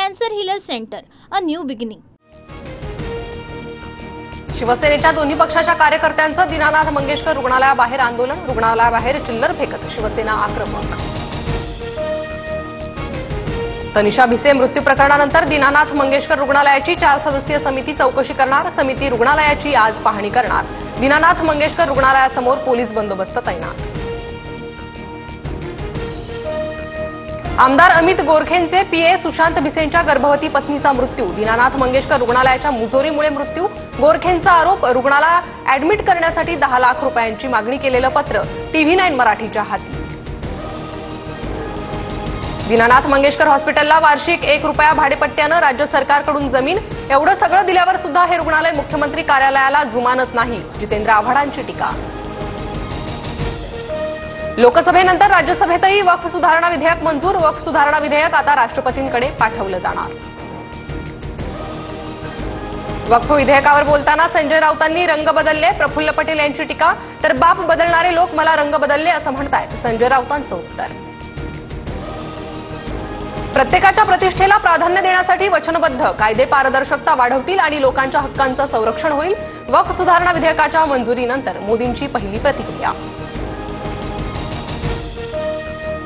Cancer healer centre, a new beginning. शिवसेनेच्या दोन्ही पक्षाच्या कार्यकर्त्यांचं दीनानाथ मंगेशकर रुग्णालयाबाहेर आंदोलन, रुग्णालयाबाहेर चिल्लर फेकत शिवसेना आक्रमक। तनिषा भिसे मृत्यू प्रकरणानंतर दीनानाथ मंगेशकर रुग्णालयाची 4 सदस्यीय समिती चौकशी करणार, समिती रुग्णालयाची आज पाहणी करणार। दीनानाथ मंगेशकर रुग्णालयासमोर पोलीस बंदोबस्त तैनात। आमदार अमित गोरखेंचे पीए सुशांत भिसेंच्या गर्भवती पत्नीचा मृत्यू, दीनानाथ मंगेशकर रुग्णालयाच्या मुजोरीमुळे मृत्यू। गोरखेंचा आरोप, रुग्णाला ऍडमिट करण्यासाठी 10 लाख रुपयांची मागणी केलेलं पत्र TV9 मराठीच्या हाती। दीनानाथ मंगेशकर हॉस्पिटलला वार्षिक 1 रुपया भाडेपट्ट्यानं राज्य सरकारकडून जमीन, एवढं सगळं दिल्यावर सुद्धा हे रुग्णालय मुख्यमंत्री कार्यालयाला जुमानत नाही, जितेंद्र आव्हाडांची टीका। लोकसभेनंतर राज्यसभेतही वक्फ सुधारणा विधेयक मंजूर, वक्फ सुधारणा विधेयक आता राष्ट्रपतींकडे पाठवलं जाणार। वक्फ विधेयकावर बोलताना संजय राऊतांनी रंग बदलले, प्रफुल्ल पटेल यांची टीका, तर बाप बदलणारे लोक मला रंग बदलले असं म्हणतायत, संजय राऊतांचं उत्तर। प्रत्येकाच्या प्रतिष्ठेला प्राधान्य देण्यासाठी वचनबद्ध, कायदे पारदर्शकता वाढवतील आणि लोकांच्या हक्कांचं संरक्षण होईल, वक्फ सुधारणा विधेयकाच्या मंजुरीनंतर मोदींची पहिली प्रतिक्रिया।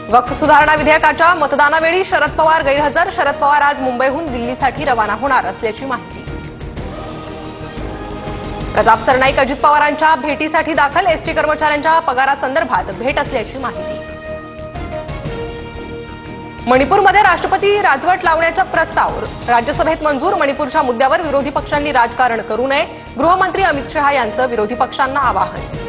वक्फ सुधारणा विधेयकाच्या मतदानावेळी शरद पवार गैरहजर, शरद पवार आज मुंबईहून दिल्लीसाठी रवाना होणार असल्याची माहिती। प्रताप सरनाईक अजित पवारांच्या भेटीसाठी दाखल, एसटी कर्मचाऱ्यांच्या पगारासंदर्भात भेट असल्याची माहिती। मणिपूरमध्ये राष्ट्रपती राजवट लावण्याचा प्रस्ताव राज्यसभेत मंजूर, मणिपूरच्या मुद्द्यावर विरोधी पक्षांनी राजकारण करू नये, गृहमंत्री अमित शहा यांचं विरोधी पक्षांना आवाहन।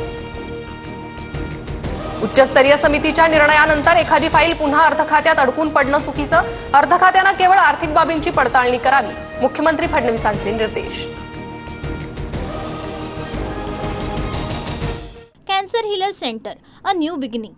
उच्चस्तरीय समितीच्या निर्णयानंतर एखादी फाईल पुन्हा अर्थखात्यात अडकून पडणं चुकीचं, अर्थखात्यानं केवळ आर्थिक बाबींची पडताळणी करावी, मुख्यमंत्री फडणवीसांचे निर्देश। Cancer healer centre, a new beginning.